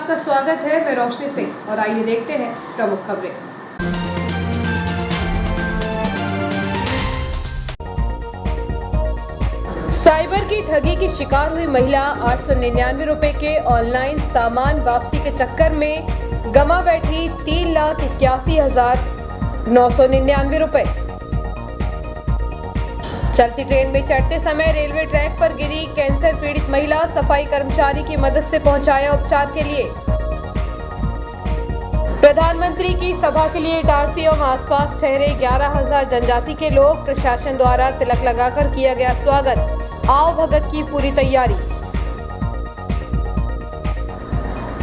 आपका स्वागत है। मैं रोशनी सिंह और आइए देखते हैं प्रमुख खबरें। साइबर की ठगी की शिकार हुई महिला 899 रुपए के ऑनलाइन सामान वापसी के चक्कर में गंवा बैठी 3,81,999 रुपए। चलती ट्रेन में चढ़ते समय रेलवे ट्रैक पर गिरी कैंसर पीड़ित महिला, सफाई कर्मचारी की मदद से पहुंचाया उपचार के लिए। प्रधानमंत्री की सभा के लिए इटारसी एवं आसपास ठहरे 11,000 जनजाति के लोग, प्रशासन द्वारा तिलक लगाकर किया गया स्वागत। आओ भगत की पूरी तैयारी।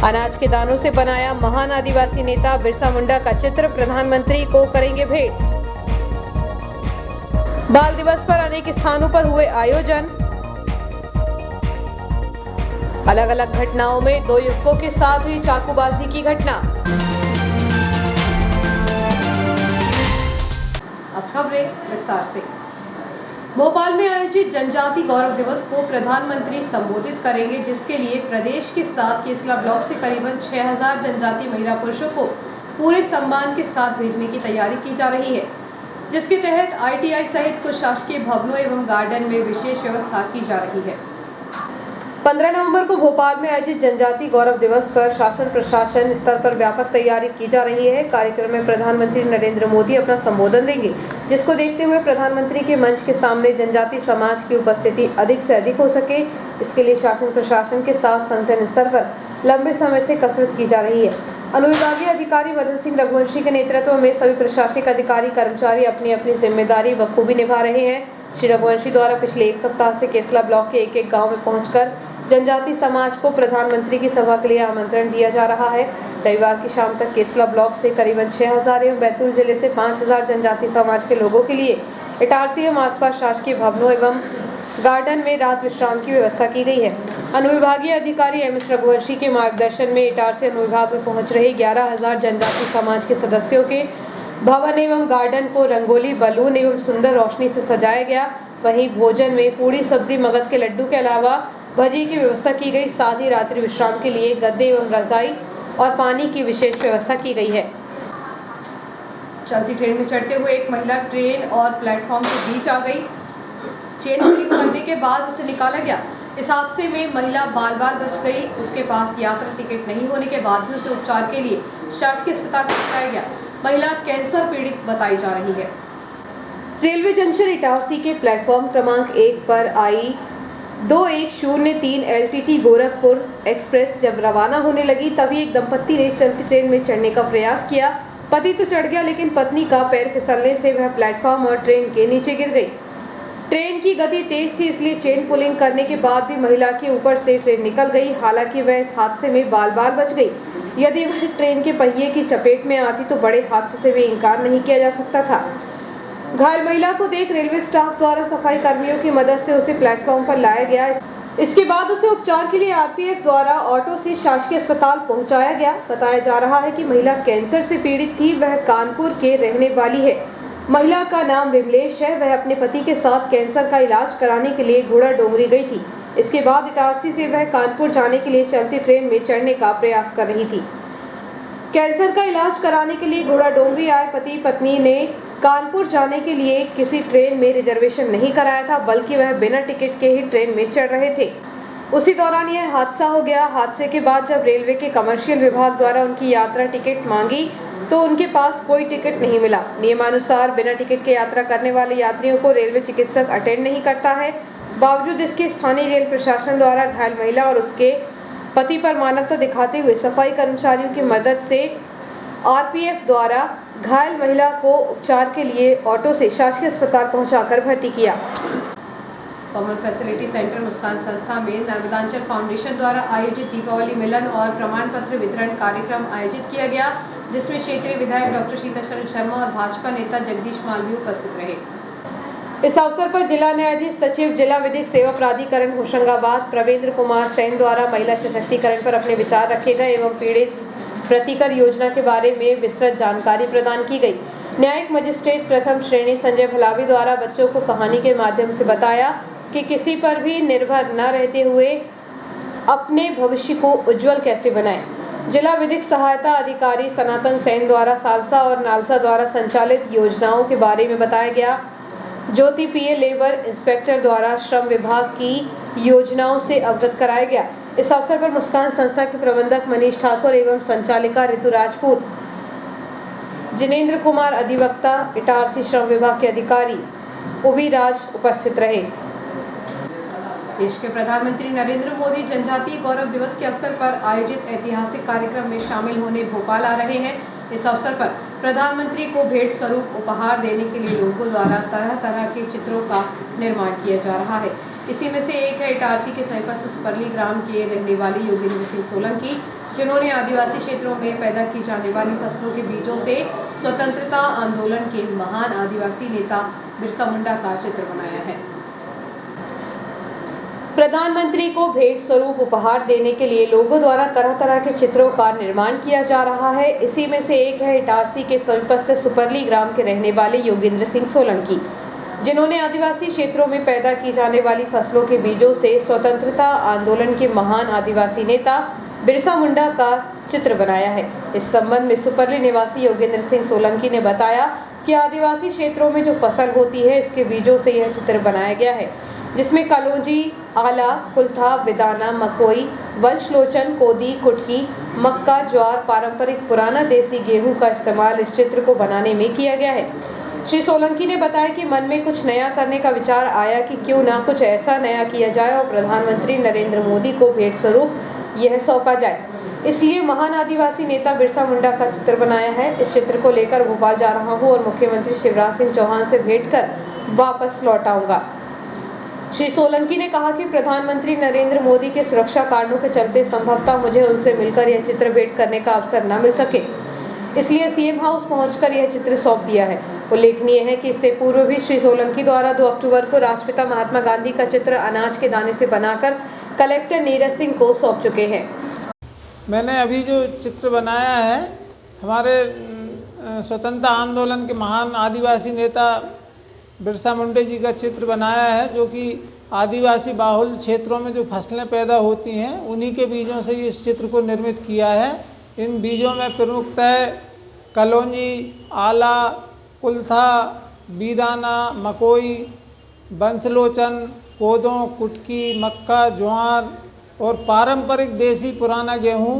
अनाज के दानों से बनाया महान आदिवासी नेता बिरसा मुंडा का चित्र, प्रधानमंत्री को करेंगे भेंट। बाल दिवस पर अनेक स्थानों पर हुए आयोजन। अलग अलग घटनाओं में 2 युवकों के साथ हुई चाकूबाजी की घटना। अब खबरें विस्तार से। भोपाल में आयोजित जनजाति गौरव दिवस को प्रधानमंत्री संबोधित करेंगे, जिसके लिए प्रदेश के 7 केसला ब्लॉक से करीबन 6,000 जनजाति महिला पुरुषों को पूरे सम्मान के साथ भेजने की तैयारी की जा रही है, जिसके तहत ITI सहित कुछ शासकीय भवनों एवं गार्डन में विशेष व्यवस्था की जा रही है। 15 नवंबर को भोपाल में आयोजित जनजाति गौरव दिवस पर शासन प्रशासन स्तर पर व्यापक तैयारी की जा रही है। कार्यक्रम में प्रधानमंत्री नरेंद्र मोदी अपना संबोधन देंगे, जिसको देखते हुए प्रधानमंत्री के मंच के सामने जनजाति समाज की उपस्थिति अधिक से अधिक हो सके, इसके लिए शासन प्रशासन के साथ संगठन स्तर पर लंबे समय से कसरत की जा रही है। अनुविभागीय अधिकारी मदन सिंह रघुवंशी के नेतृत्व में सभी प्रशासनिक अधिकारी कर्मचारी अपनी अपनी जिम्मेदारी बखूबी निभा रहे हैं। श्री रघुवंशी द्वारा पिछले 1 सप्ताह से केसला ब्लॉक के एक गांव में पहुंचकर जनजाति समाज को प्रधानमंत्री की सभा के लिए आमंत्रण दिया जा रहा है। रविवार की शाम तक केसला ब्लॉक से करीबन 6,000 एवं बैतूल जिले से 5,000 जनजाति समाज के लोगों के लिए इटारसी एवं आसपास शासकीय भवनों एवं गार्डन में रात विश्राम की व्यवस्था की गई है। अनुविभागीय अधिकारी MS रघुवंशी के मार्गदर्शन में इटारसी अनुविभाग में पहुंच रहे 11,000 जनजाति समाज के सदस्यों के भवन एवं गार्डन को रंगोली, बलून एवं सुंदर रोशनी से सजाया गया। वहीं भोजन में पूड़ी, सब्जी, मगध के लड्डू के अलावा भजी की व्यवस्था की गई। साथ ही रात्रि विश्राम के लिए गद्दे एवं रजाई और पानी की विशेष व्यवस्था की गई है। चलती ट्रेन में चढ़ते हुए एक महिला ट्रेन और प्लेटफॉर्म के बीच आ गई। चेन पुलिंग करने के बाद उसे निकाला गया। इस हादसे में महिला बाल-बाल बच गई। उसके पास यात्रा टिकट नहीं होने के बाद भी उसे उपचार के लिए शासकीय अस्पताल पहुंचाया गया। महिला कैंसर पीड़ित बताई जा रही है। रेलवे जंक्शन इटारसी के प्लेटफॉर्म क्रमांक 1 पर आई 2103 LTT गोरखपुर एक्सप्रेस जब रवाना होने लगी, तभी एक दंपत्ति ने चलती ट्रेन में चढ़ने का प्रयास किया। पति तो चढ़ गया, लेकिन पत्नी का पैर फिसलने से वह प्लेटफॉर्म और ट्रेन के नीचे गिर गई। ट्रेन की गति तेज थी, इसलिए चेन पुलिंग करने के बाद भी महिला के ऊपर से ट्रेन निकल गई। हालांकि वह इस हादसे में बाल-बाल बच गई। यदि वह ट्रेन के पहिए की चपेट में आती तो बड़े हादसे से भी इनकार नहीं किया जा सकता था। घायल महिला को देख रेलवे स्टाफ द्वारा सफाई कर्मियों की मदद से उसे प्लेटफॉर्म पर लाया गया। इसके बाद उसे उपचार के लिए RPF द्वारा ऑटो से शासकीय अस्पताल पहुंचाया गया। बताया जा रहा है कि महिला कैंसर से पीड़ित थी। वह कानपुर के रहने वाली है। महिला का नाम विमलेश है। वह अपने पति के साथ कैंसर का इलाज कराने के लिए घोड़ा डोंगरी गई थी। इसके बाद इटारसी से वह कानपुर जाने के लिए चलती ट्रेन में चढ़ने का प्रयास कर रही थी। कैंसर का इलाज कराने के लिए घोड़ा डोंगरी आए पति पत्नी ने कानपुर जाने के लिए किसी ट्रेन में रिजर्वेशन नहीं कराया था, बल्कि वह बिना टिकट के ही ट्रेन में चढ़ रहे थे। उसी दौरान यह हादसा हो गया। हादसे के बाद जब रेलवे के कमर्शियल विभाग द्वारा उनकी यात्रा टिकट मांगी तो उनके पास कोई टिकट नहीं मिला। नियमानुसार बिना टिकट के यात्रा करने वाले यात्रियों को रेलवे चिकित्सक अटेंड नहीं करता है। बावजूद इसके स्थानीय रेल प्रशासन द्वारा घायल महिला और उसके पति पर मानवता दिखाते हुए सफाई कर्मचारियों की मदद से RPF द्वारा घायल महिला को उपचार के लिए ऑटो से शासकीय अस्पताल पहुंचाकर भर्ती किया। कॉमन फैसिलिटी सेंटर मुस्कान संस्था में नर्मदांचल फाउंडेशन द्वारा आयोजित दीपावली मिलन और प्रमाण पत्र वितरण कार्यक्रम आयोजित किया गया, जिसमें क्षेत्रीय विधायक डॉक्टर शीतल शर्मा और भाजपा नेता जगदीश मालवी उपस्थित रहे। इस अवसर पर जिला न्यायाधीश सचिव जिला विधिक सेवा प्राधिकरण होशंगाबाद प्रवेंद्र कुमार सेन द्वारा महिला सशक्तिकरण पर अपने विचार रखे गए एवं पीड़ित प्रतिकर योजना के बारे में विस्तृत जानकारी प्रदान की गई। न्यायिक मजिस्ट्रेट प्रथम श्रेणी संजय भलावी द्वारा बच्चों को कहानी के माध्यम से बताया कि किसी पर भी निर्भर न रहते हुए अपने भविष्य को उज्जवल कैसे बनाएं। जिला विधिक सहायता अधिकारी सनातन सेन द्वारा सालसा और नालसा द्वारा संचालित योजनाओं के बारे में बताया गया। ज्योति पीए लेबर इंस्पेक्टर द्वारा श्रम विभाग की योजनाओं से अवगत कराया गया। इस अवसर पर मुस्कान संस्था के प्रबंधक मनीष ठाकुर एवं संचालिका ऋतु राजपूत, जिनेंद्र कुमार अधिवक्ता, इटारसी श्रम विभाग के अधिकारी उबी राज उपस्थित रहे। देश के प्रधानमंत्री नरेंद्र मोदी जनजातीय गौरव दिवस के अवसर पर आयोजित ऐतिहासिक कार्यक्रम में शामिल होने भोपाल आ रहे हैं। इस अवसर पर प्रधानमंत्री को भेंट स्वरूप उपहार देने के लिए लोगों द्वारा तरह तरह के चित्रों का निर्माण किया जा रहा है। इसी में से एक है इटारसी के समीपस्थ सुपरली ग्राम के रहने वाले योगेंद्र सिंह सोलंकी, जिन्होंने आदिवासी क्षेत्रों में पैदा की जाने वाली फसलों के बीजों से स्वतंत्रता आंदोलन के महान आदिवासी नेता बिरसा मुंडा का चित्र बनाया है। प्रधानमंत्री को भेंट स्वरूप उपहार देने के लिए लोगों द्वारा तरह तरह के चित्रों का निर्माण किया जा रहा है। इसी में से एक है इटारसी के समीपस्थ सुपरली ग्राम के रहने वाले योगेंद्र सिंह सोलंकी, जिन्होंने आदिवासी क्षेत्रों में पैदा की जाने वाली फसलों के बीजों से स्वतंत्रता आंदोलन के महान आदिवासी नेता बिरसा मुंडा का चित्र बनाया है। इस संबंध में सुपरली निवासी योगेंद्र सिंह सोलंकी ने बताया कि आदिवासी क्षेत्रों में जो फसल होती है, इसके बीजों से यह चित्र बनाया गया है, जिसमें कलौंजी, आला, कुल्था, विदाना, मकोई, वंशलोचन, कोदी, कुटकी, मक्का, ज्वार, पारंपरिक पुराना देसी गेहूं का इस्तेमाल इस चित्र को बनाने में किया गया है। श्री सोलंकी ने बताया कि मन में कुछ नया करने का विचार आया कि क्यों ना कुछ ऐसा नया किया जाए और प्रधानमंत्री नरेंद्र मोदी को भेंट स्वरूप यह सौंपा जाए। इसलिए महान आदिवासी नेता बिरसा मुंडा का चित्र बनाया है। इस चित्र को लेकर भोपाल जा रहा हूँ और मुख्यमंत्री शिवराज सिंह चौहान से भेंट कर वापस लौट आऊंगा। श्री सोलंकी ने कहा कि प्रधानमंत्री नरेंद्र मोदी के सुरक्षा कारणों के चलते संभवतः मुझे उनसे मिलकर यह चित्र भेंट करने का अवसर न मिल सके, इसलिए सीएम हाउस पहुंचकर यह चित्र सौंप दिया है। उल्लेखनीय है कि इससे पूर्व भी श्री सोलंकी द्वारा 2 अक्टूबर को राष्ट्रपिता महात्मा गांधी का चित्र अनाज के दाने से बनाकर कलेक्टर नीरज सिंह को सौंप चुके हैं। मैंने अभी जो चित्र बनाया है, हमारे स्वतंत्रता आंदोलन के महान आदिवासी नेता बिरसा मुंडा जी का चित्र बनाया है, जो कि आदिवासी बाहुल क्षेत्रों में जो फसलें पैदा होती हैं, उन्हीं के बीजों से इस चित्र को निर्मित किया है। इन बीजों में प्रमुखतः कलौंजी, आला, कुल्था, बीदाना, मकोई, बंसलोचन, कोदों, कुटकी, मक्का, ज्वार और पारंपरिक देसी पुराना गेहूं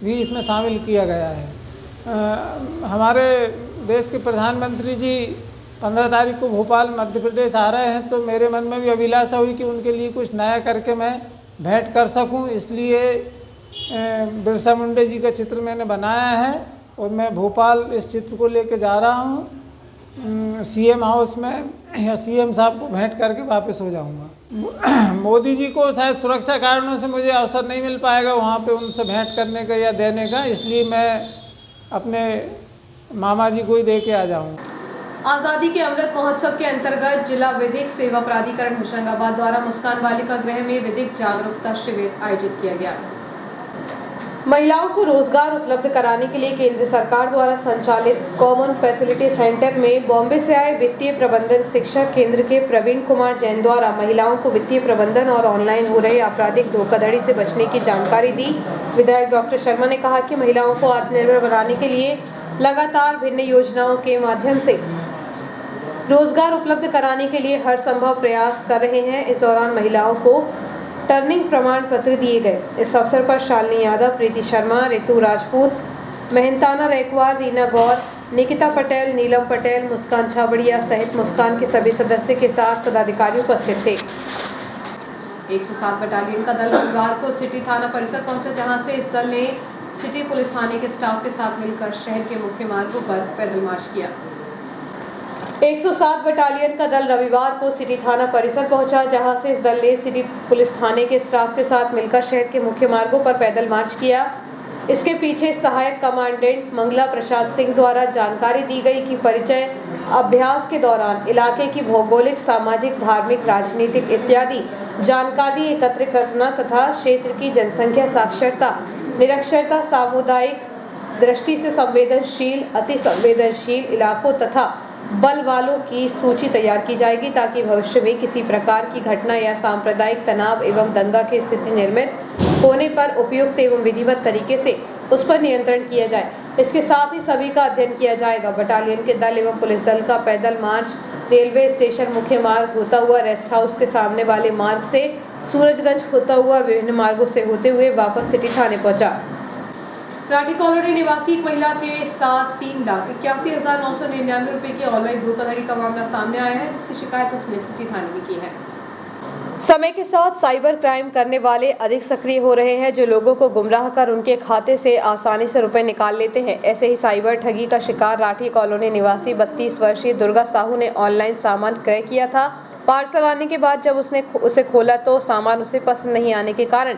भी इसमें शामिल किया गया है। हमारे देश के प्रधानमंत्री जी 15 तारीख को भोपाल मध्य प्रदेश आ रहे हैं, तो मेरे मन में भी अभिलाषा हुई कि उनके लिए कुछ नया करके मैं भेंट कर सकूं, इसलिए बिरसा मुंडा जी का चित्र मैंने बनाया है और मैं भोपाल इस चित्र को लेकर जा रहा हूं सीएम हाउस में, या सीएम साहब को भेंट करके वापस हो जाऊंगा। मोदी जी को शायद सुरक्षा कारणों से मुझे अवसर नहीं मिल पाएगा वहां पे उनसे भेंट करने का या देने का, इसलिए मैं अपने मामा जी को ही दे के आ जाऊँगा। आज़ादी के अमृत महोत्सव के अंतर्गत जिला विधिक सेवा प्राधिकरण होशंगाबाद द्वारा मुस्कान बालिका गृह में विधिक जागरूकता शिविर आयोजित किया गया। महिलाओं को रोजगार उपलब्ध कराने के लिए केंद्र सरकार द्वारा संचालित कॉमन फैसिलिटी सेंटर में बॉम्बे से आए वित्तीय प्रबंधन शिक्षा केंद्र के प्रवीण कुमार जैन द्वारा महिलाओं को वित्तीय प्रबंधन और ऑनलाइन हो रहे आपराधिक धोखाधड़ी से बचने की जानकारी दी। विधायक डॉक्टर शर्मा ने कहा कि महिलाओं को आत्मनिर्भर बनाने के लिए लगातार भिन्न योजनाओं के माध्यम से रोजगार उपलब्ध कराने के लिए हर संभव प्रयास कर रहे हैं। इस दौरान महिलाओं को टर्निंग प्रमाण पत्र दिए गए। इस अवसर पर शालिनी यादव, प्रीति शर्मा, ऋतु राजपूत, मेहनताना रेकवार, रीना गौर, निकिता पटेल, नीलम पटेल, मुस्कान छाबड़िया सहित मुस्कान के सभी सदस्य के साथ पदाधिकारी उपस्थित थे। 107 बटालियन का दल रविवार को सिटी थाना परिसर पहुंचा, जहां से इस दल ने सिटी पुलिस थाने के स्टाफ के साथ मिलकर शहर के मुख्य मार्गों पर पैदल मार्च किया। 107 बटालियन का दल रविवार को सिटी थाना परिसर पहुंचा, जहां से इस दल ने सिटी पुलिस थाने के स्टाफ के साथ मिलकर शहर के मुख्य मार्गों पर पैदल मार्च किया। इसके पीछे सहायक कमांडेंट मंगला प्रसाद सिंह द्वारा जानकारी दी गई कि परिचय अभ्यास के दौरान इलाके की भौगोलिक, सामाजिक, धार्मिक, राजनीतिक इत्यादि जानकारी एकत्र करना तथा क्षेत्र की जनसंख्या, साक्षरता, निरक्षरता, सामुदायिक दृष्टि से संवेदनशील, अति संवेदनशील इलाकों तथा बल वालों की सूची तैयार की जाएगी, ताकि भविष्य में किसी प्रकार की घटना या सांप्रदायिक तनाव एवं दंगा की स्थिति निर्मित होने पर उपयुक्त एवं विधिवत तरीके से उस पर नियंत्रण किया जाए। इसके साथ ही सभी का अध्ययन किया जाएगा। बटालियन के दल एवं पुलिस दल का पैदल मार्च रेलवे स्टेशन मुख्य मार्ग होता हुआ रेस्ट हाउस के सामने वाले मार्ग से सूरजगंज होता हुआ विभिन्न मार्गों से होते हुए वापस सिटी थाने पहुंचा। राठी कॉलोनी निवासी एक महिला के साथ 3,81,999 रुपए की ऑनलाइन धोखाधड़ी का मामला सामने आया है, जिसकी शिकायत उसने सिटी थाने में की है। समय के साथ साइबर क्राइम करने वाले अधिक सक्रिय हो रहे हैं, जो लोगों को गुमराह कर उनके खाते से आसानी से रुपए निकाल लेते हैं। ऐसे ही साइबर ठगी का शिकार राठी कॉलोनी निवासी 32 वर्षीय दुर्गा साहू ने ऑनलाइन सामान क्रय किया था। पार्सल आने के बाद जब उसने उसे खोला तो सामान उसे पसंद नहीं आने के कारण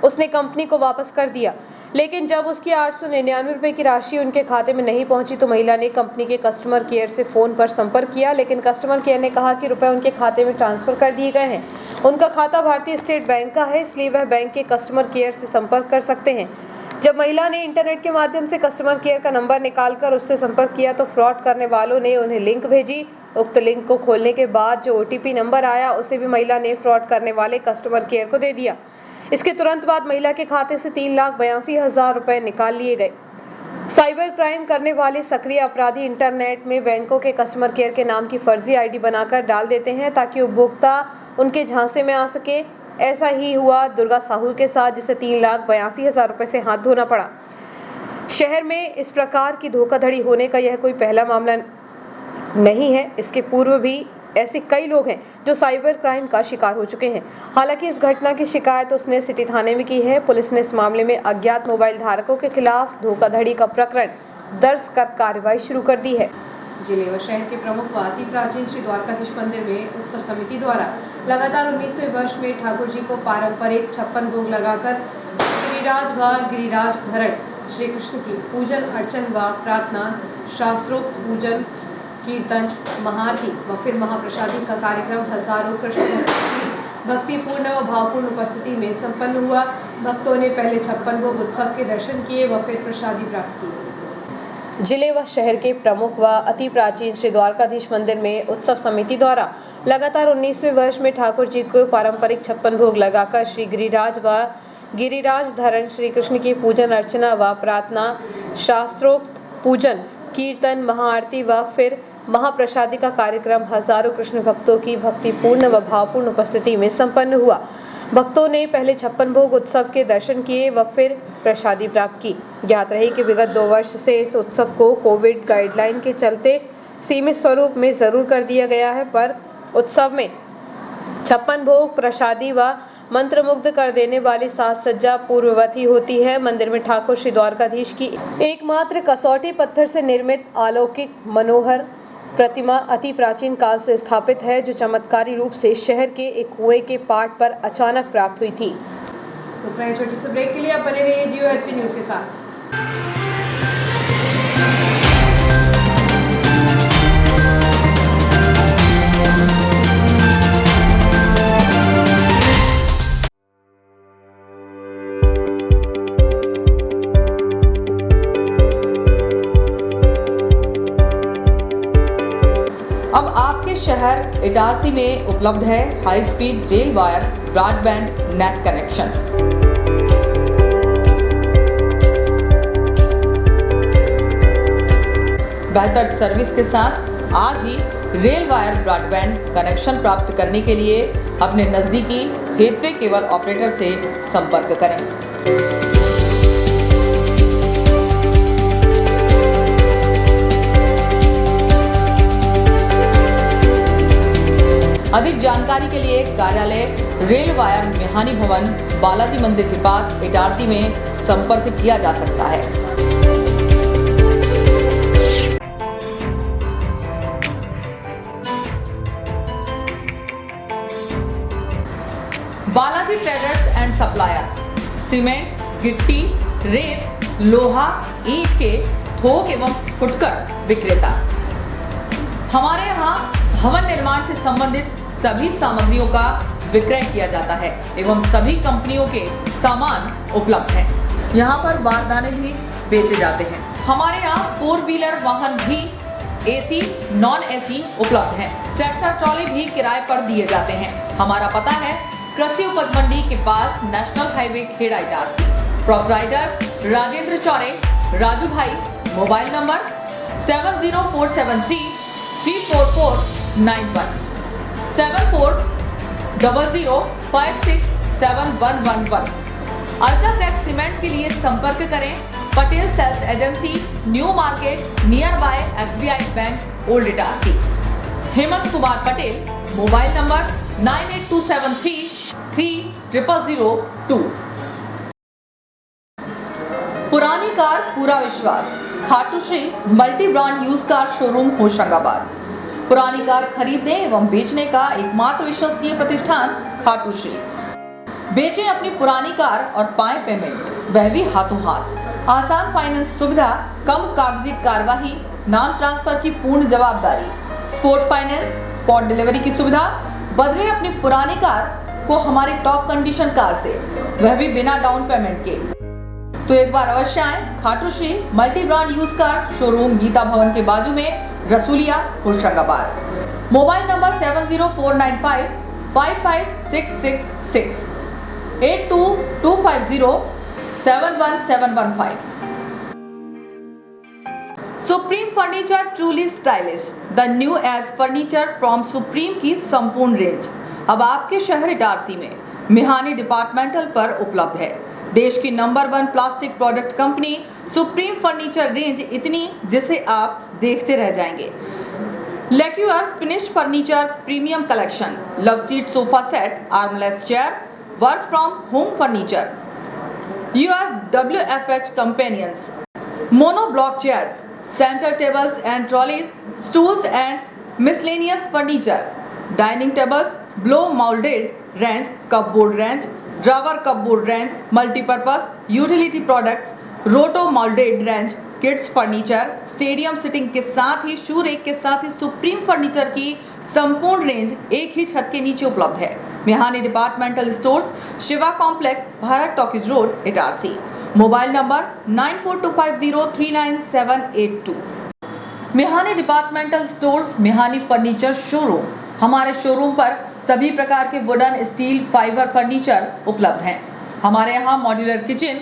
उसने कंपनी को वापस कर दिया। लेकिन जब उसकी 899 रुपए की राशि उनके खाते में नहीं पहुंची तो महिला ने कंपनी के कस्टमर केयर से फोन पर संपर्क किया, लेकिन कस्टमर केयर ने कहा कि रुपए उनके खाते में ट्रांसफर कर दिए गए हैं। उनका खाता भारतीय स्टेट बैंक का है, इसलिए वह बैंक के कस्टमर केयर से संपर्क कर सकते हैं। जब महिला ने इंटरनेट के माध्यम से कस्टमर केयर का नंबर निकालकर उससे संपर्क किया तो फ्रॉड करने वालों ने उन्हें लिंक भेजी। उक्त लिंक को खोलने के बाद जो OTP नंबर आया उसे भी महिला ने फ्रॉड करने वाले कस्टमर केयर को दे दिया। इसके तुरंत बाद महिला के खाते से 3,82,000 रुपए निकाल लिए गए। साइबर क्राइम करने वाले सक्रिय अपराधी इंटरनेट में बैंकों के कस्टमर केयर के नाम की फर्जी ID बनाकर डाल देते हैं ताकि उपभोक्ता उनके झांसे में आ सके। ऐसा ही हुआ दुर्गा साहू के साथ, जिसे 3,82,000 रुपए से हाथ धोना पड़ा। शहर में इस प्रकार की धोखाधड़ी होने का यह कोई पहला मामला नहीं है। इसके पूर्व भी ऐसे कई लोग हैं जो साइबर क्राइम का शिकार हो चुके हैं। हालांकि इस घटना की शिकायत उसने सिटी थाने में की है। पुलिस ने इस मामले में अज्ञात मोबाइल धारकों के खिलाफ धोखाधड़ी का प्रकरण दर्ज कर कार्रवाई शुरू कर दी है। जिले व शहर के प्रमुख व अति प्राचीन श्री द्वारकाधीश मंदिर में उत्सव समिति द्वारा लगातार 19वें वर्ष में ठाकुर जी को पारंपरिक 56 भोग लगाकर गिरिराज व गिरिराज धरण श्री कृष्ण की पूजन अर्चन व प्रार्थना, शास्त्रोक्त पूजन, कीर्तन, महाआरती व फिर महाप्रसादी का कार्यक्रम हजारों कृष्ण भक्तों की भक्तिपूर्ण व भावपूर्ण उपस्थिति में संपन्न हुआ। भक्तों ने पहले 56 भोग उत्सव के दर्शन किए व फिर प्रसादी प्राप्त की। जिले व शहर के प्रमुख व अति प्राचीन श्री द्वारकाधीश मंदिर में उत्सव समिति द्वारा लगातार 19वें वर्ष में ठाकुर जी को पारंपरिक 56 भोग लगाकर श्री गिरिराज व गिरिराज धरण श्री कृष्ण की पूजन अर्चना व प्रार्थना, शास्त्रोक्त पूजन, कीर्तन, महाआरती व फिर महाप्रसादी का कार्यक्रम हजारों कृष्ण भक्तों की भक्तिपूर्ण व भावपूर्ण उपस्थिति में संपन्न हुआ। भक्तों ने पहले 56 भोग उत्सव के दर्शन किए व फिर प्रसादी प्राप्त की। ज्ञात रही कि विगत 2 वर्ष से इस उत्सव को कोविड गाइडलाइन के चलते सीमित स्वरूप में जरूर कर दिया गया है, पर उत्सव में 56 भोग, प्रसादी व मंत्रमुग्ध कर देने वाली साज सज्जा पूर्ववत होती है। मंदिर में ठाकुर श्री द्वारकाधीश की एकमात्र कसौटी पत्थर से निर्मित अलौकिक मनोहर प्रतिमा अति प्राचीन काल से स्थापित है, जो चमत्कारी रूप से शहर के एक कुएं के पाट पर अचानक प्राप्त हुई थी। तो छोटी सी ब्रेक के लिए आप बने रहिए जियो HP न्यूज के साथ। अब आपके शहर इटारसी में उपलब्ध है high speed rail wire broadband net connection. बेहतर सर्विस के साथ आज ही रेल वायर ब्रॉडबैंड कनेक्शन प्राप्त करने के लिए अपने नज़दीकी गेटवे केबल ऑपरेटर से संपर्क करें। अधिक जानकारी के लिए कार्यालय रेल वायर मेहानी भवन, बालाजी मंदिर के पास इटारसी में संपर्क किया जा सकता है। Balaji traders and supplier cement, गिट्टी, रेत, लोहा, ईंट के थोक एवं फुटकर विक्रेता। हमारे यहाँ भवन निर्माण से संबंधित सभी सामग्रियों का विक्रय किया जाता है एवं सभी कंपनियों के सामान उपलब्ध हैं। यहाँ पर बारदाने भी बेचे जाते हैं। हमारे यहाँ 4 व्हीलर वाहन भी AC, नॉन AC उपलब्ध हैं। ट्रैक्टर ट्रॉली भी किराए पर दिए जाते हैं। हमारा पता है कृषि उपज मंडी के पास national highway Kheda Itarsi. Proprietor Rajendra Chaure, Raju भाई। Mobile number 7047334491, 7400567111। अल्ट्राटेक सीमेंट के लिए संपर्क करें Patel sales agency, new market, near by SBI bank, old Itarsi. Hemant Kumar Patel, mobile number 9827330002। पुरानी कार पूरा विश्वास, Khatu Shri multi brand use car showroom Hoshangabad. पुरानी कार खरीदने एवं बेचने का एकमात्र विश्वसनीय प्रतिष्ठान खाटू श्री। बेचें अपनी पुरानी कार और पाएं पेमेंट, वह भी हाथों हाथ। आसान फाइनेंस सुविधा, कम कागजी कार्यवाही, नाम ट्रांसफर की पूर्ण जवाबदारी, स्पॉट फाइनेंस, स्पॉट डिलीवरी की सुविधा। बदले अपनी पुरानी कार को हमारी टॉप कंडीशन कार से, वह भी बिना डाउन पेमेंट के। तो एक बार अवश्य आए Khatu Shri multi brand use car showroom, Geeta Bhavan के बाजू में, Rasuliya, Hoshangabad. Mobile number 7049555666, 8225071715। Supreme furniture truly stylish, the new age furniture from supreme की संपूर्ण रेंज अब आपके शहर इटारसी में मिहानी डिपार्टमेंटल पर उपलब्ध है। देश की number 1 plastic product company Supreme furniture range इतनी जिसे आप देखते रह जाएंगे। Lacquer finished furniture premium collection, love seat sofa set, armless chair, work from home furniture, your WFH companions, mono block chairs, centre tables and trolleys, stools and miscellaneous furniture, dining tables, blow moulded range, cupboard range, drawer cupboard range, multipurpose utility products, roto moulded range, kids furniture, stadium seating के साथ ही शू rake के साथ ही supreme furniture की संपूर्ण range एक ही छत के नीचे उपलब्ध है। Mihani departmental stores, Shiva complex, Bharat talkies road, Itarsi. Mobile number 9425039782। Mihani departmental stores, Mihani furniture showroom. हमारे शोरूम पर सभी प्रकार के वुडन, स्टील, फाइबर फर्नीचर उपलब्ध हैं। हमारे यहाँ मॉड्यूलर किचन,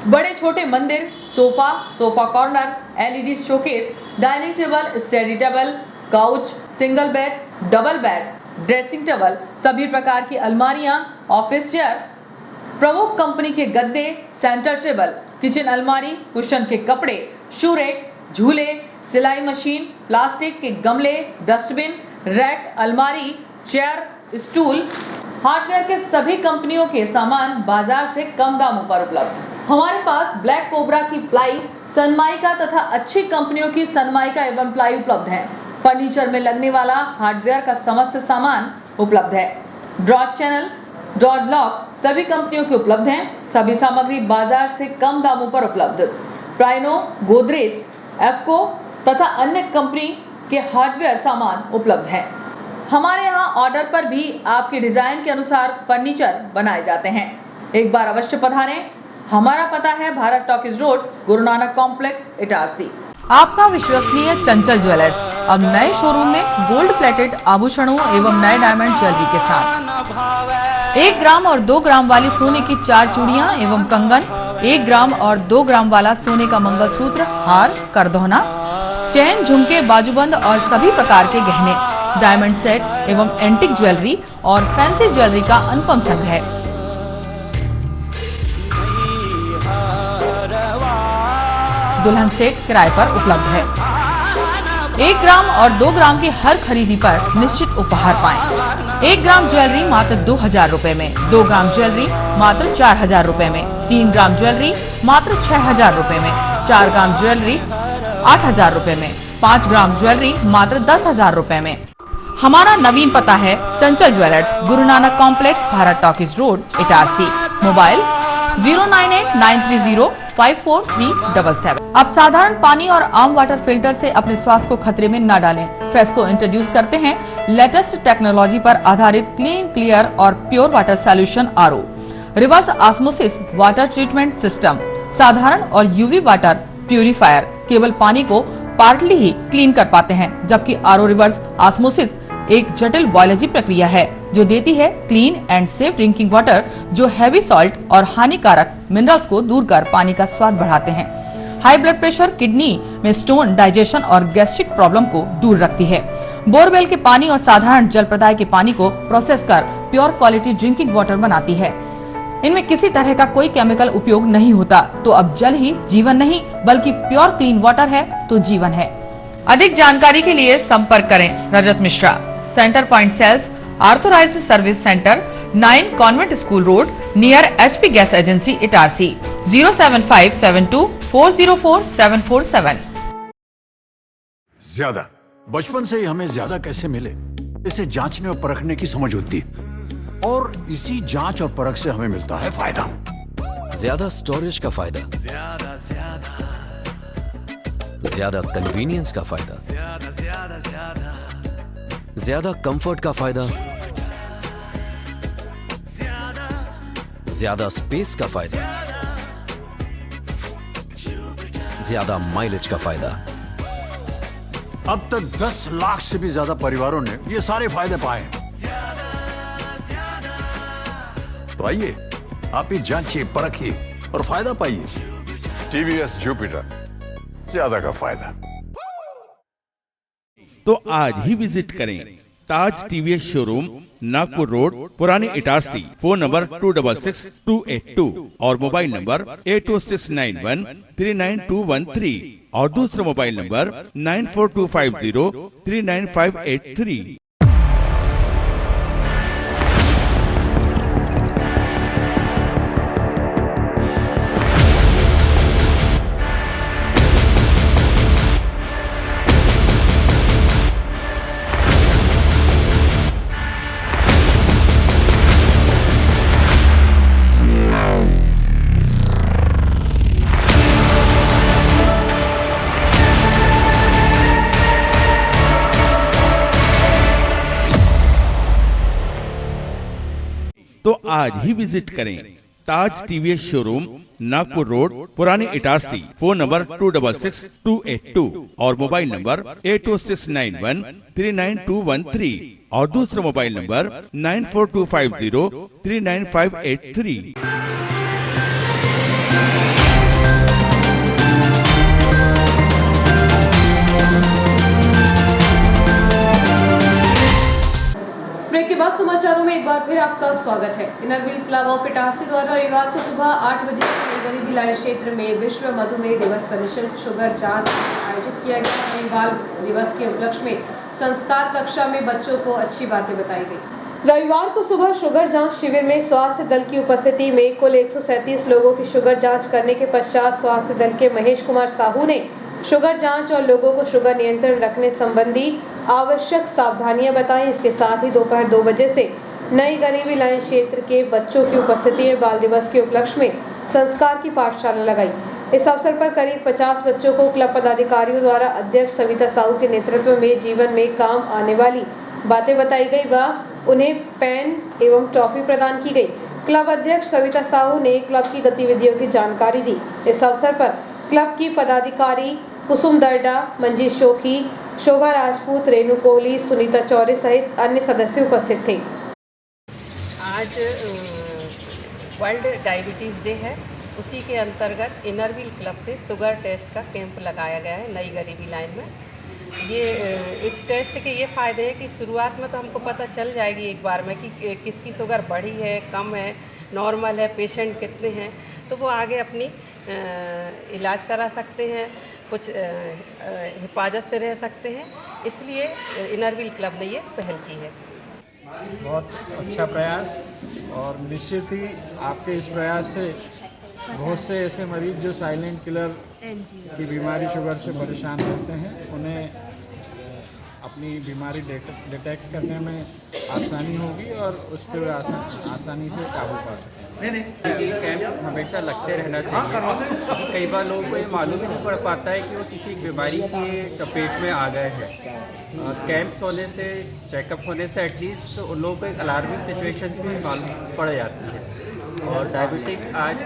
बड़े छोटे मंदिर, sofa, sofa corner, LED showcase, dining table, study table, couch, single bed, double bed, dressing table, सभी प्रकार की अलमारियाँ, ऑफिस चेयर, प्रमुख कंपनी के गद्दे, सेंटर टेबल, किचन अलमारी, कुशन के कपड़े, शू रेक, झूले, सिलाई मशीन, प्लास्टिक के गमले, डस्टबिन, रैक, अलमारी, चेयर, स्टूल, हार्डवेयर के सभी कंपनियों के सामान बाजार से कम दामों पर उपलब्ध। हमारे पास ब्लैक कोबरा की प्लाई, सनमाइका तथा अच्छी कंपनियों की सनमाइका एवं प्लाई उपलब्ध है। फर्नीचर में लगने वाला हार्डवेयर का समस्त सामान उपलब्ध है। ड्रॉज चैनल, ड्रॉज लॉक सभी कंपनियों के उपलब्ध हैं। सभी सामग्री बाजार से कम दामों पर उपलब्ध। प्राइनो, गोदरेज, एफको तथा अन्य कंपनी के हार्डवेयर सामान उपलब्ध हैं। हमारे यहाँ ऑर्डर पर भी आपके डिजाइन के अनुसार फर्नीचर बनाए जाते हैं। एक बार अवश्य पधारें। हमारा पता है Bharat talkies road, Guru Nanak complex, Itarsi. आपका विश्वसनीय चंचल ज्वेलर्स अब नए शोरूम में गोल्ड प्लेटेड आभूषणों एवं नए डायमंड ज्वेलरी के साथ 1 ग्राम और 2 ग्राम वाली सोने की 4 चूड़ियां एवं कंगन, 1 ग्राम और 2 ग्राम वाला सोने का मंगलसूत्र, हार, करदोहना, चैन, झुमके, बाजूबंद और सभी प्रकार के गहने, डायमंड सेट एवं एंटिक ज्वेलरी और फैंसी ज्वेलरी का अनुपम संग्रह। दुल्हन सेट किराए पर उपलब्ध है। 1 ग्राम और 2 ग्राम की हर खरीदी पर निश्चित उपहार पाएं। 1 ग्राम ज्वेलरी मात्र 2000 रुपए में, 2 ग्राम ज्वेलरी मात्र 4000 रुपए में, 3 ग्राम ज्वेलरी मात्र 6000 रुपए में, 4 ग्राम ज्वेलरी 8000 रुपए में, 5 ग्राम ज्वेलरी मात्र 10000 रुपए में। हमारा नवीन पता है चंचल jewellers, Guru Nanak complex, Bharat talkies road, Itarsi. Mobile 09893054377। अब साधारण पानी और आम वाटर फिल्टर से अपने स्वास्थ्य को खतरे में न डालें। फ्रेस्को इंट्रोड्यूस करते हैं लेटेस्ट टेक्नोलॉजी पर आधारित क्लीन, क्लियर और pure water solution RO, reverse osmosis water treatment system, साधारण और UV वाटर प्यूरिफायर केवल पानी को पार्टली ही क्लीन कर पाते हैं, जबकि RO रिवर्स ऑस्मोसिस एक जटिल बायोलॉजी प्रक्रिया है जो देती है clean and safe drinking water, जो हैवी सॉल्ट और हानिकारक मिनरल्स को दूर कर पानी का स्वाद बढ़ाते हैं। हाई ब्लड प्रेशर, किडनी में स्टोन, डाइजेशन और गैस्ट्रिक प्रॉब्लम को दूर रखती है। बोरवेल के पानी और साधारण जल प्रदाय के पानी को प्रोसेस कर प्योर क्वालिटी ड्रिंकिंग वाटर बनाती है। इनमें किसी तरह का कोई केमिकल उपयोग नहीं होता। तो अब जल ही जीवन नहीं बल्कि प्योर क्लीन वाटर है तो जीवन है। अधिक जानकारी के लिए संपर्क करें Rajat Mishra, centre point sales, authorised service centre, 9 convent school road, near HP gas agency, Itarsi, 07572404747। ज्यादा बचपन से ही हमें ज्यादा कैसे मिले, इसे जांचने और परखने की समझ होती है, और इसी जांच और परख से हमें मिलता है फायदा। ज्यादा स्टोरेज का फायदा, ज्यादा कन्वीनियंस का फायदा, ज्यादा कंफर्ट का फायदा, ज्यादा स्पेस का फायदा, ज्यादा माइलेज का फायदा। अब तक 10 लाख से भी ज्यादा परिवारों ने ये सारे फायदे पाए हैं। तो आइए आप ही जांचिए, परखिए और फायदा पाइए। TVS जुपिटर, ज्यादा का फायदा। तो आज ही विजिट करें ताज TVS शोरूम, नागपुर रोड, पुरानी इटारसी। फोन नंबर 266282 और मोबाइल नंबर 8269139213 और दूसरा मोबाइल नंबर 9425039583। तो आज ही विजिट करें ताज TVS शोरूम, नागपुर रोड, पुरानी इटारसी। फोन नंबर 266282 और मोबाइल नंबर 8269139213 और दूसरा मोबाइल नंबर 9425039583। ब्रेक के बाद समाचारों में एक बार फिर आपका स्वागत है। इनरव्हील क्लब ऑफ इटारसी द्वारा रविवार को सुबह 8 बजे नई गरीबी लाइन क्षेत्र में विश्व मधुमेह दिवस पर निःशुल्क शुगर जांच आयोजित किया गया। वहीं बाल दिवस के उपलक्ष्य में संस्कार कक्षा में बच्चों को अच्छी बातें बताई गई। रविवार को सुबह शुगर जांच शिविर में स्वास्थ्य दल की उपस्थिति में कुल 137 लोगों की शुगर जांच करने के पश्चात स्वास्थ्य दल के महेश कुमार साहू ने शुगर जांच और लोगों को शुगर नियंत्रण रखने संबंधी आवश्यक सावधानियां बताई। इसके साथ ही दोपहर 2 बजे से नई गरीबी लाइन क्षेत्र के बच्चों की उपस्थिति में बाल दिवस के उपलक्ष्य में संस्कार की पाठशाला लगाई। इस अवसर पर करीब 50 बच्चों को क्लब पदाधिकारियों द्वारा अध्यक्ष सविता साहू के नेतृत्व में जीवन में काम आने वाली बातें बताई गई व उन्हें पेन एवं ट्रॉफी प्रदान की गई। क्लब अध्यक्ष सविता साहू ने क्लब की गतिविधियों की जानकारी दी। इस अवसर पर क्लब की पदाधिकारी कुसुम दर्डा, मंजीत शोखी, शोभा राजपूत, रेणु कोहली, सुनीता चौरे सहित अन्य सदस्य उपस्थित थे। आज वर्ल्ड डायबिटीज़ डे है, उसी के अंतर्गत इनरव्हील क्लब से शुगर टेस्ट का कैंप लगाया गया है नई गरीबी लाइन में। ये इस टेस्ट के ये फ़ायदे हैं कि शुरुआत में तो हमको पता चल जाएगी एक बार में कि किसकी शुगर बढ़ी है, कम है, नॉर्मल है, पेशेंट कितने हैं, तो वो आगे अपनी इलाज करा सकते हैं, कुछ हिफाजत से रह सकते हैं। इसलिए इनरव्हील क्लब ने ये पहल की है। बहुत अच्छा प्रयास, और निश्चित ही आपके इस प्रयास से बहुत से ऐसे मरीज जो साइलेंट किलर की बीमारी शुगर से परेशान रहते हैं, उन्हें अपनी बीमारी डिटेक्ट करने में आसानी होगी और उस पर आसानी से काबू पा सकें। नहीं, कैंप्स हमेशा लगते रहना चाहिए। कई बार लोगों को ये मालूम ही नहीं पड़ पाता है कि वो किसी बीमारी की चपेट में आ गए हैं। कैंप्स होने से, चेकअप होने से एटलीस्ट उन लोगों को एक अलार्मिंग सिचुएशन भी मालूम पड़ जाती है। और डायबिटिक आज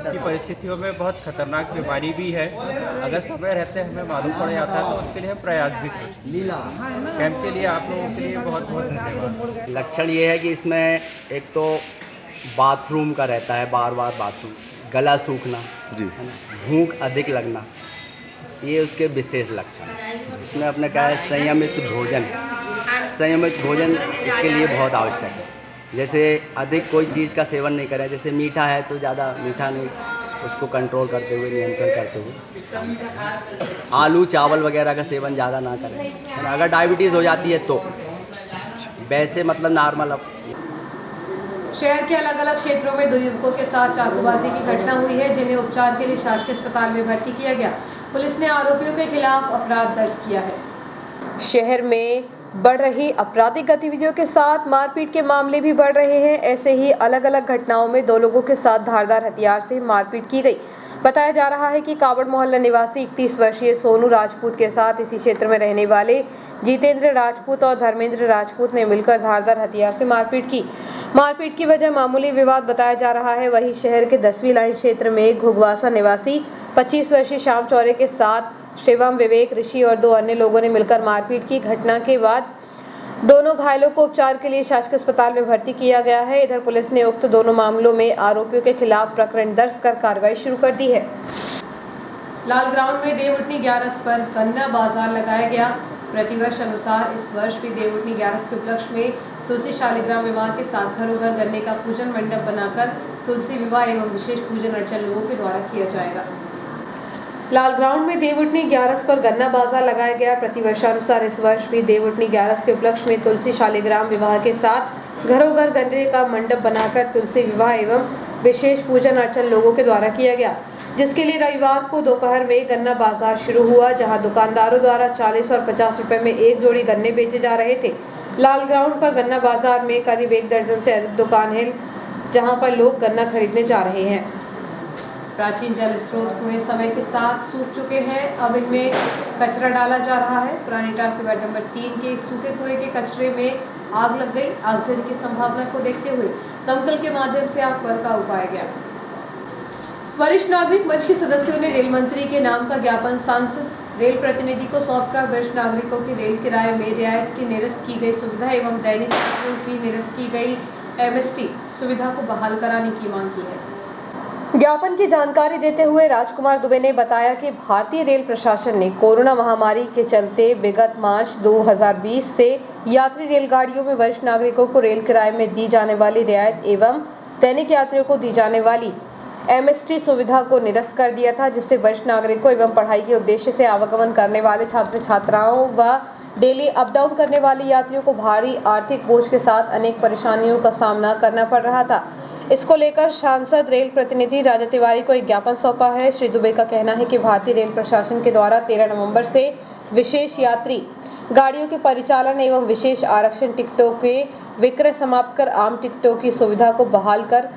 की परिस्थितियों में बहुत खतरनाक बीमारी भी है। अगर समय रहते हमें मालूम पड़ जाता है तो उसके लिए हम प्रयास भी कर सकते हैं। कैंप के लिए आप लोगों के लिए बहुत बहुत धन्यवाद। लक्षण ये है कि इसमें एक तो बाथरूम का रहता है, बार बार बाथरूम, गला सूखना जी, भूख अधिक लगना, ये उसके विशेष लक्षण हैं। इसमें अपने क्या है, संयमित भोजन इसके लिए बहुत आवश्यक है। जैसे अधिक कोई चीज़ का सेवन नहीं करें, जैसे मीठा है तो ज़्यादा मीठा नहीं, उसको कंट्रोल करते हुए, नियंत्रण करते हुए। आलू चावल वगैरह का सेवन ज़्यादा ना करें। अगर डायबिटीज़ हो जाती है तो वैसे मतलब नॉर्मल। शहर के अलग अलग क्षेत्रों में 2 युवकों के साथ चाकूबाजी की घटना हुई है, जिन्हें उपचार के लिए शासकीय अस्पताल में भर्ती किया गया। पुलिस ने आरोपियों के खिलाफ अपराध दर्ज किया है। शहर में बढ़ रही आपराधिक गतिविधियों के साथ मारपीट के मामले भी बढ़ रहे हैं। ऐसे ही अलग अलग घटनाओं में 2 लोगों के साथ धारदार हथियार से मारपीट की गई। बताया जा रहा है कि कावड़ मोहल्ला निवासी 31 वर्षीय सोनू राजपूत के साथ इसी क्षेत्र में रहने वाले जितेंद्र राजपूत और धर्मेंद्र राजपूत ने मिलकर धारदार हथियार से मारपीट की। मारपीट की वजह मामूली विवाद बताया जा रहा है। वहीं शहर के 10वीं लाइन क्षेत्र में घुघवासा निवासी 25 वर्षीय श्याम चौरे के साथ शिवम, विवेक, ऋषि और 2 अन्य लोगों ने मिलकर मारपीट की। घटना के बाद दोनों घायलों को उपचार के लिए शासकीय अस्पताल में भर्ती किया गया है। इधर पुलिस ने उक्त दोनों मामलों में आरोपियों के खिलाफ प्रकरण दर्ज कर कार्रवाई शुरू कर दी है। लाल ग्राउंड में देवउठनी 11 पर गन्ना बाजार लगाया गया। प्रतिवर्ष अनुसार इस वर्ष भी देवउठनी 11 के उपलक्ष्य में तुलसी शालिग्राम विवाह के साथ घरों घर गन्ने का पूजन मंडप बनाकर तुलसी विवाह एवं विशेष पूजन अर्चन लोगों के द्वारा किया जाएगा। लाल ग्राउंड में देवउठनी 11 पर गन्ना बाजार लगाया गया। प्रतिवर्षानुसार इस वर्ष भी देवउठनी 11 के उपलक्ष्य में तुलसी शालिग्राम विवाह के साथ घरों घर गन्ने का मंडप बनाकर तुलसी विवाह एवं विशेष पूजन अर्चन लोगों के द्वारा किया गया, जिसके लिए रविवार को दोपहर में गन्ना बाजार शुरू हुआ, जहां दुकानदारों द्वारा 40 और 50 रुपए में एक जोड़ी गन्ने बेचे जा रहे थे। लाल ग्राउंड पर गन्ना बाजार में करीब 1 दर्जन से अधिक दुकान है, जहां पर लोग गन्ना खरीदने जा रहे हैं। प्राचीन जल स्रोत कुएं समय के साथ सूख चुके हैं, अब इनमें कचरा डाला जा रहा है। पुरानी इटारसी वार्ड नंबर 3 के सूखे कुएं के कचरे में आग लग गई। आगजनी की संभावना को देखते हुए दमकल के माध्यम से आग पर काबू पाया गया। वरिष्ठ नागरिक मंच के सदस्यों ने रेल मंत्री के नाम का ज्ञापन सांसद रेल प्रतिनिधि को सौंपकर वरिष्ठ नागरिकों की रेल किराए में रियायत की निरस्त की गई सुविधा एवं दैनिक यात्रियों की निरस्त की गई MST सुविधा को बहाल कराने की मांग की है। ज्ञापन की जानकारी देते हुए राजकुमार दुबे ने बताया कि भारतीय रेल प्रशासन ने कोरोना महामारी के चलते विगत मार्च 2020 से यात्री रेलगाड़ियों में वरिष्ठ नागरिकों को रेल किराए में दी जाने वाली रियायत एवं दैनिक यात्रियों को दी जाने वाली MST सुविधा को निरस्त कर दिया था, जिससे वरिष्ठ नागरिकों एवं पढ़ाई के उद्देश्य से आवागमन करने वाले छात्र छात्राओं व डेली अप डाउन करने वाले यात्रियों को भारी आर्थिक बोझ के साथ अनेक परेशानियों का सामना करना पड़ रहा था। इसको लेकर सांसद रेल प्रतिनिधि राजा तिवारी को एक ज्ञापन सौंपा है। श्री दुबे का कहना है कि भारतीय रेल प्रशासन के द्वारा 13 नवंबर से विशेष यात्री गाड़ियों के परिचालन एवं विशेष आरक्षण टिकटों के विक्रय समाप्त कर आम टिकटों की सुविधा को बहाल कर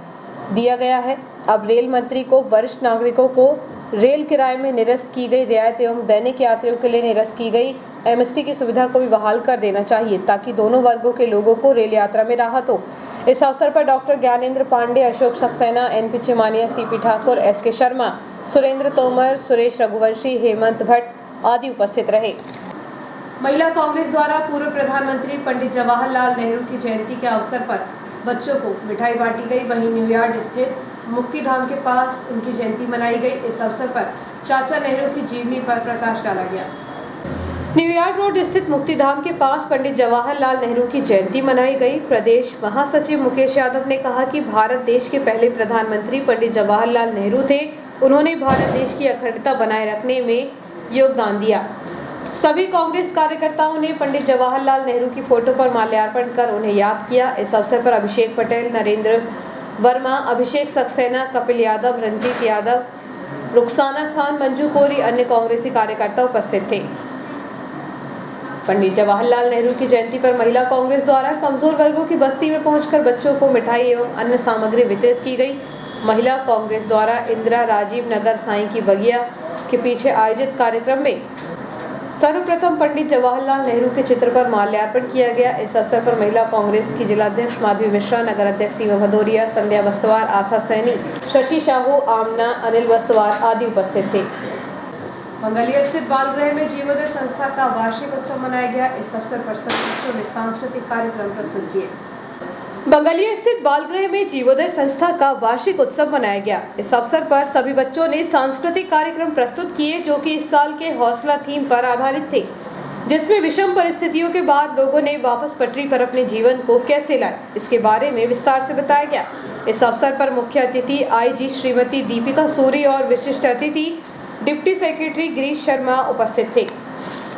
दिया गया है। अब रेल मंत्री को वरिष्ठ नागरिकों को रेल किराए में निरस्त की गई रियायत एवं दैनिक यात्रियों के लिए निरस्त की गई MST की सुविधा को भी बहाल कर देना चाहिए, ताकि दोनों वर्गों के लोगों को रेल यात्रा में राहत हो। इस अवसर पर doctor Gyanendra Pandey, Ashok Saxena, NP Chimaniya, CP Thakur, SK Sharma, Surendra Tomar, Suresh Raghuvanshi, Hemant Bhatt आदि उपस्थित रहे। महिला कांग्रेस द्वारा पूर्व प्रधानमंत्री पंडित जवाहरलाल नेहरू की जयंती के अवसर पर बच्चों को मिठाई बांटी गई। वहीं न्यूयॉर्क स्थित मुक्तिधाम के पास उनकी जयंती मनाई गई। इस अवसर पर चाचा नेहरू की जीवनी पर प्रकाश डाला गया। न्यूयॉर्क रोड स्थित मुक्तिधाम के पास पंडित जवाहरलाल नेहरू की जयंती मनाई गई। प्रदेश महासचिव मुकेश यादव ने कहा कि भारत देश के पहले प्रधानमंत्री पंडित जवाहरलाल नेहरू थे। उन्होंने भारत देश की अखंडता बनाए रखने में योगदान दिया। सभी कांग्रेस कार्यकर्ताओं ने पंडित जवाहरलाल नेहरू की फोटो पर माल्यार्पण कर उन्हें याद किया। इस अवसर पर अभिषेक पटेल, नरेंद्र वर्मा, अभिषेक सक्सेना, कपिल यादव, रंजीत यादव, रुखसाना खान, मंजू कोरी, अन्य कांग्रेसी कार्यकर्ता उपस्थित थे। पंडित जवाहरलाल नेहरू की जयंती पर महिला कांग्रेस द्वारा कमजोर वर्गों की बस्ती में पहुंचकर बच्चों को मिठाई एवं अन्य सामग्री वितरित की गई। महिला कांग्रेस द्वारा इंदिरा राजीव नगर साईं की बगिया के पीछे आयोजित कार्यक्रम में सर्वप्रथम पंडित जवाहरलाल नेहरू के चित्र पर माल्यार्पण किया गया। इस अवसर पर महिला कांग्रेस की जिलाध्यक्ष माधवी मिश्रा, नगर अध्यक्ष सीमा भदौरिया, संध्या वस्तवार, आशा सैनी, शशि साहू, आमना, अनिल वस्तवार आदि उपस्थित थे। मंगलिया स्थित बालगृह में जीवोदय संस्था का वार्षिक उत्सव मनाया गया। इस अवसर पर सभी बच्चों ने सांस्कृतिक कार्यक्रम प्रस्तुत किए। बंगलिया स्थित बालगृह में जीवोदय संस्था का वार्षिक उत्सव मनाया गया। इस अवसर पर सभी बच्चों ने सांस्कृतिक कार्यक्रम प्रस्तुत किए, जो कि इस साल के हौसला थीम पर आधारित थे, जिसमें विषम परिस्थितियों के बाद लोगों ने वापस पटरी पर अपने जीवन को कैसे लाए, इसके बारे में विस्तार से बताया गया। इस अवसर पर मुख्य अतिथि आईजी श्रीमती दीपिका सूरी और विशिष्ट अतिथि डिप्टी सेक्रेटरी गिरीश शर्मा उपस्थित थे।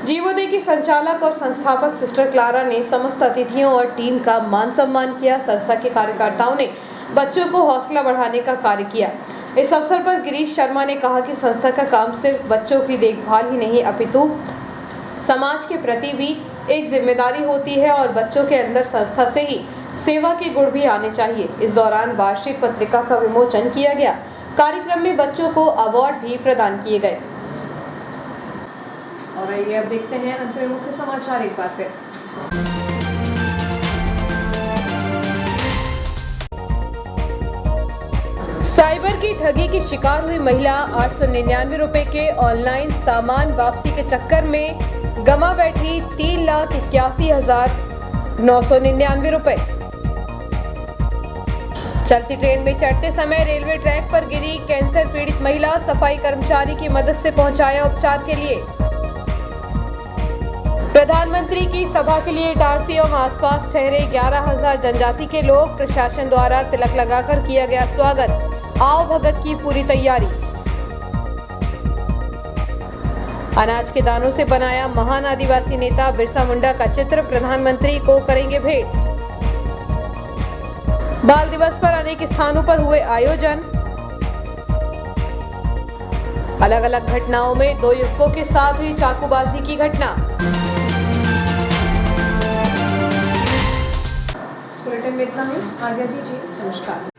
जीवोदय की संचालक और संस्थापक सिस्टर क्लारा ने समस्त अतिथियों और टीम का मान सम्मान किया। संस्था के कार्यकर्ताओं ने बच्चों को हौसला बढ़ाने का कार्य किया। इस अवसर पर गिरीश शर्मा ने कहा कि संस्था का काम सिर्फ बच्चों की देखभाल ही नहीं, अपितु समाज के प्रति भी एक जिम्मेदारी होती है और बच्चों के अंदर संस्था से ही सेवा के गुण भी आने चाहिए। इस दौरान वार्षिक पत्रिका का विमोचन किया गया। कार्यक्रम में बच्चों को अवार्ड भी प्रदान किए गए। और आइए अब देखते हैं अंत में मुख्य समाचार एक बार फिर। साइबर की ठगी की शिकार हुई महिला 899 रुपए के ऑनलाइन सामान वापसी के चक्कर में गमा बैठी 3,81,999 रुपए। चलती ट्रेन में चढ़ते समय रेलवे ट्रैक पर गिरी कैंसर पीड़ित महिला, सफाई कर्मचारी की मदद से पहुंचाया उपचार के लिए। प्रधानमंत्री की सभा के लिए इटारसी एवं आसपास ठहरे 11,000 जनजाति के लोग। प्रशासन द्वारा तिलक लगाकर किया गया स्वागत। आओ भगत की पूरी तैयारी। अनाज के दानों से बनाया महान आदिवासी नेता बिरसा मुंडा का चित्र प्रधानमंत्री को करेंगे भेंट। बाल दिवस पर अनेक स्थानों पर हुए आयोजन। अलग अलग घटनाओं में 2 युवकों के साथ हुई चाकूबाजी की घटना। बुलेटिन में इतना ही। आज्ञा दीजिए। नमस्कार।